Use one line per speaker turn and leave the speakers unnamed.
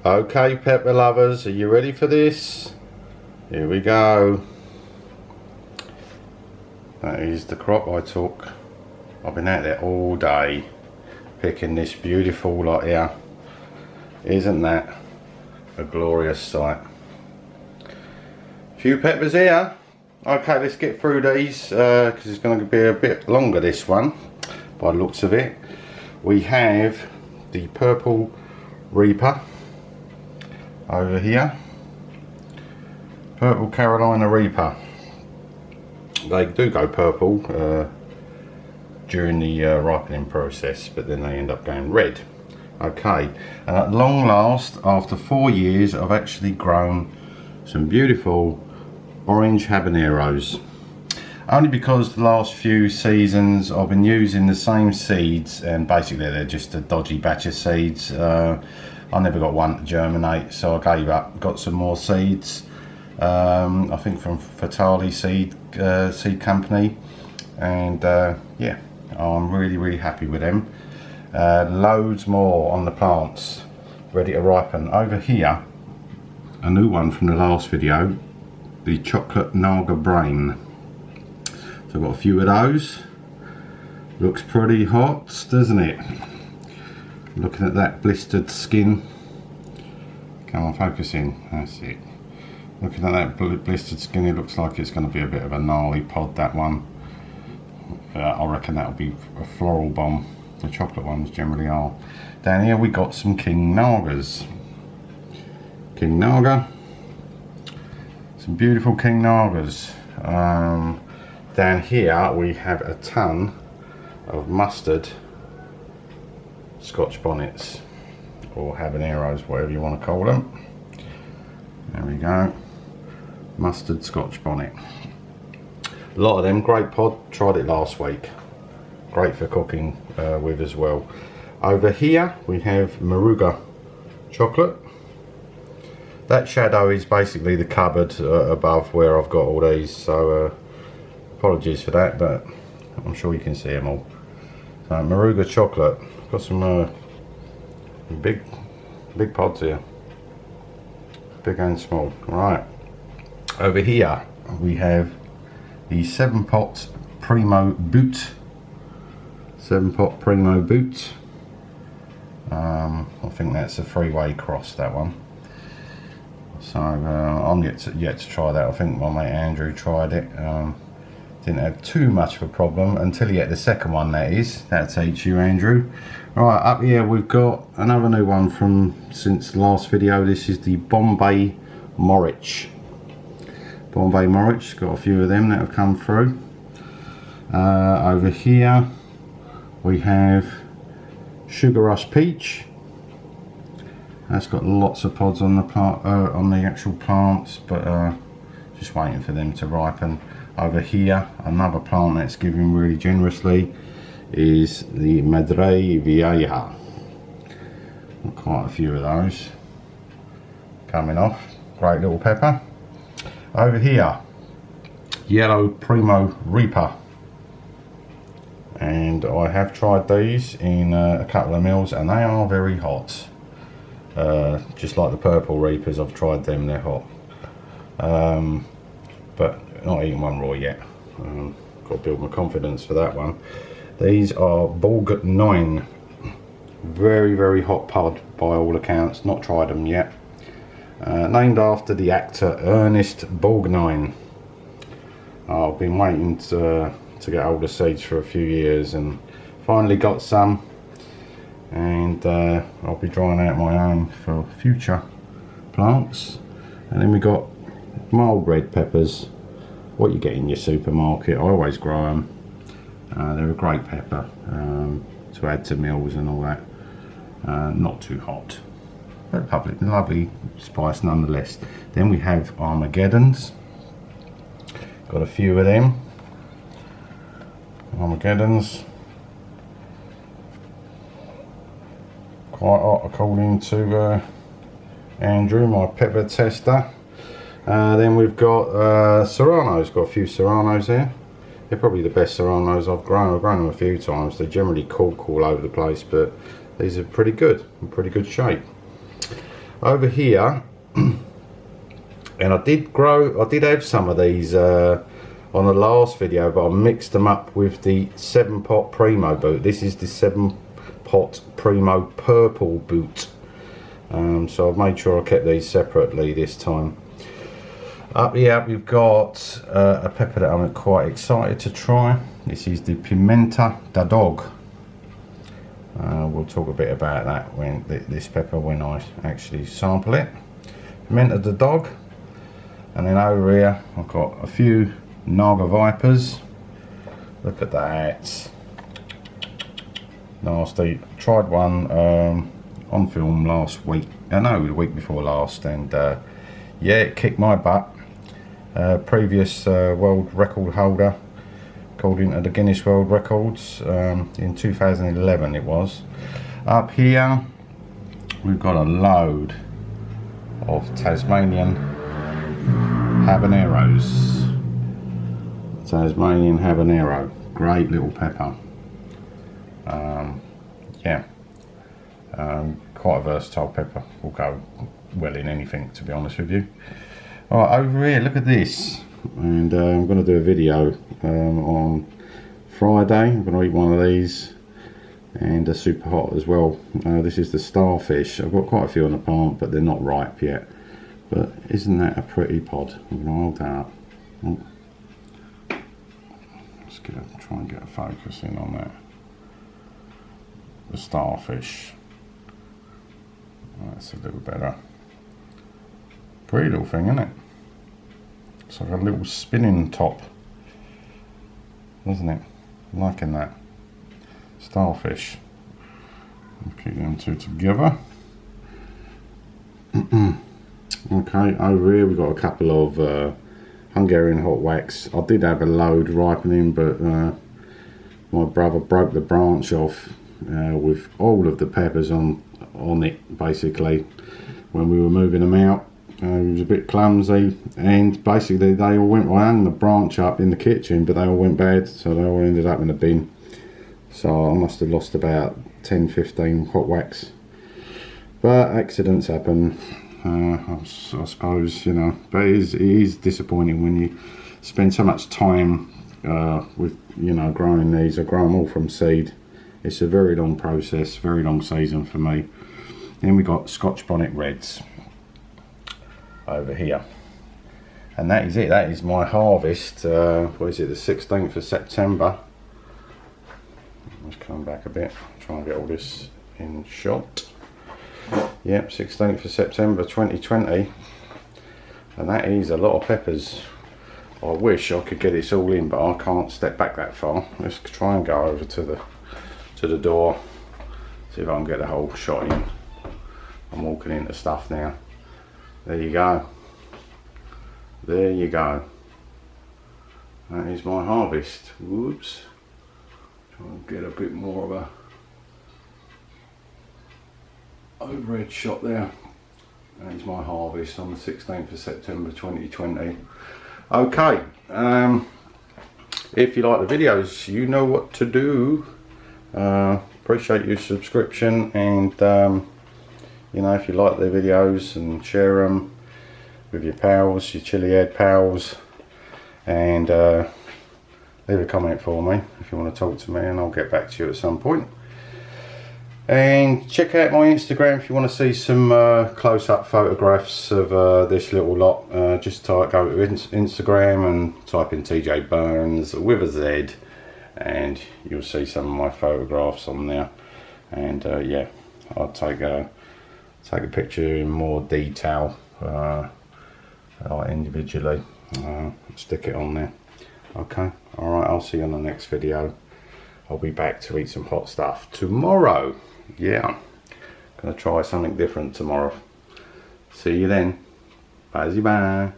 Okay, pepper lovers, are you ready for this? Here we go. That is the crop I took. I've been out there all day picking this beautiful lot here. Isn't that a glorious sight? Few peppers here. Okay, let's get through these because it's going to be a bit longer, this one, by the looks of it. We have the purple Reaper over here. Purple Carolina Reaper. They do go purple during the ripening process, but then they end up going red. Okay, and at long last, after 4 years, I've actually grown some beautiful orange habaneros. Only because the last few seasons I've been using the same seeds, and basically they're just a dodgy batch of seeds. I never got one to germinate, so I gave up, got some more seeds. I think from Fatali seed company, and yeah, I'm really happy with them. Loads more on the plants ready to ripen. Over here, a new one from the last video, the chocolate Naga brain. So I've got a few of those. Looks pretty hot, doesn't it? Looking at that blistered skin. Come on, focus in, that's it. Looking at that blistered skin, it looks like it's going to be a bit of a gnarly pod, that one. I reckon that'll be a floral bomb. The chocolate ones generally are. Down here we got some King Nagas. King Naga. Some beautiful King Nagas. Down here we have a ton of mustard Scotch bonnets, or Habaneros, whatever you want to call them. There we go. Mustard Scotch bonnet. A lot of them, great pod, tried it last week. Great for cooking with as well. Over here we have Moruga Chocolate. That shadow is basically the cupboard above where I've got all these, so apologies for that, but I'm sure you can see them all. So Moruga Chocolate, got some big pods here, big and small. Right, over here we have the 7-pot Primo boot. 7-pot Primo boot. I think that's a 3-way cross, that one. So I'm yet to try that. I think my mate Andrew tried it. Didn't have too much of a problem until he had the second one, that is. That'll teach you, Andrew. Right, up here we've got another new one from since last video. This is the Bombay Morich. Bombay Morich, got a few of them that have come through. Over here we have Sugar Rush Peach. That's got lots of pods on the plant, on the actual plants, but just waiting for them to ripen. Over here, another plant that's giving really generously is the Madre Vieja. Quite a few of those coming off. Great little pepper. Over here, yellow Primo Reaper. And I have tried these in a couple of meals, and they are very hot. Just like the purple Reapers, I've tried them, they're hot. But not eating one raw yet. Got to build my confidence for that one. These are Borg 9. Very hot pod by all accounts. Not tried them yet. Named after the actor Ernest Borgnine. I've been waiting to get older seeds for a few years, and finally got some, and I'll be drying out my own for future plants. And then we got mild red peppers, what you get in your supermarket. I always grow them. They're a great pepper to add to meals and all that. Not too hot, but lovely spice nonetheless. Then we have Armageddons. Got a few of them. Armageddons. Quite hot according to Andrew, my pepper tester. Then we've got Serranos. Got a few Serranos here. They're probably the best Serranos I've grown. I've grown them a few times. They generally cork all over the place, but these are pretty good, in pretty good shape. Over here, and I did have some of these on the last video, but I mixed them up with the 7-pot Primo boot. This is the 7-pot Primo purple boot. So I've made sure I kept these separately this time. Up here we've got a pepper that I'm quite excited to try. This is the Pimento Dog. We'll talk a bit about that when this pepper when I actually sample it. Pimento Dog. And then over here I've got a few Nagas Vipers. Look at that. Nasty. Tried one on film last week. No, the week before last, and yeah, it kicked my butt. Previous world record holder, according to the Guinness World Records, in 2011 it was. Up here we've got a load of Tasmanian Habaneros. Tasmanian Habanero, great little pepper. Yeah, quite a versatile pepper, will go well in anything, to be honest with you. Alright, over here, look at this, and I'm going to do a video on Friday. I'm going to eat one of these, and a super hot as well. This is the Starfish. I've got quite a few on the plant, but they're not ripe yet. But isn't that a pretty pod? I'm going to hold that up. Oh. Let's try and get a focus in on that. The Starfish. That's a little better. Pretty little thing, isn't it? It's like a little spinning top, isn't it? I'm liking that. Starfish. I'll keep them two together. Okay, over here we've got a couple of Hungarian hot wax. I did have a load ripening, but my brother broke the branch off with all of the peppers on it, basically, when we were moving them out. He was a bit clumsy, and basically they all went, I hung the branch up in the kitchen, but they all went bad, so they all ended up in the bin. So I must have lost about 10-15 hot wax, but accidents happen. I suppose, you know, but it is disappointing when you spend so much time with, you know, growing these. I grow them all from seed. It's a very long process, very long season for me. Then we got Scotch Bonnet Reds over here, and that is it. That is my harvest. What is it, the 16th of September? Let's come back a bit, try and get all this in shot. Yep, 16th of September 2020, and that is a lot of peppers. I wish I could get this all in, but I can't step back that far. Let's try and go over to the door, see if I can get the whole shot in. I'm walking into stuff now. There you go. There you go. That is my harvest. Whoops. Try and get a bit more of a overhead shot there. That is my harvest on the 16th of September 2020. Okay. If you like the videos, you know what to do. Appreciate your subscription, and you know, if you like the videos, and share them with your pals, your chilli head pals, and leave a comment for me if you want to talk to me, and I'll get back to you at some point. And check out my Instagram if you want to see some close-up photographs of this little lot. Just go to Instagram and type in TJ Burns with a Z, and you'll see some of my photographs on there. And yeah, I'll take a picture in more detail, individually, stick it on there. Okay, alright, I'll see you on the next video. I'll be back to eat some hot stuff tomorrow. Yeah, gonna try something different tomorrow. See you then. Bye bye.